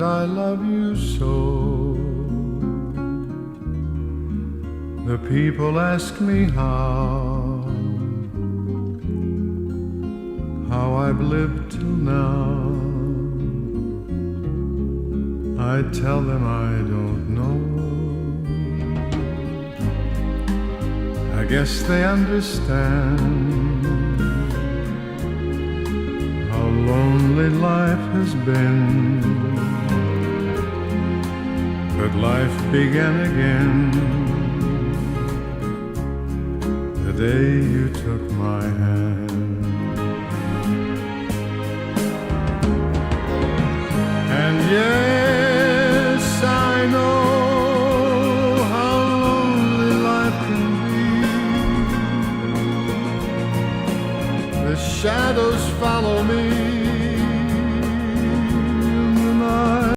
I love you so. The people ask me how I've lived till now. I tell them I don't know. I guess they understand how lonely life has been. But life began again the day you took my hand. And yeah,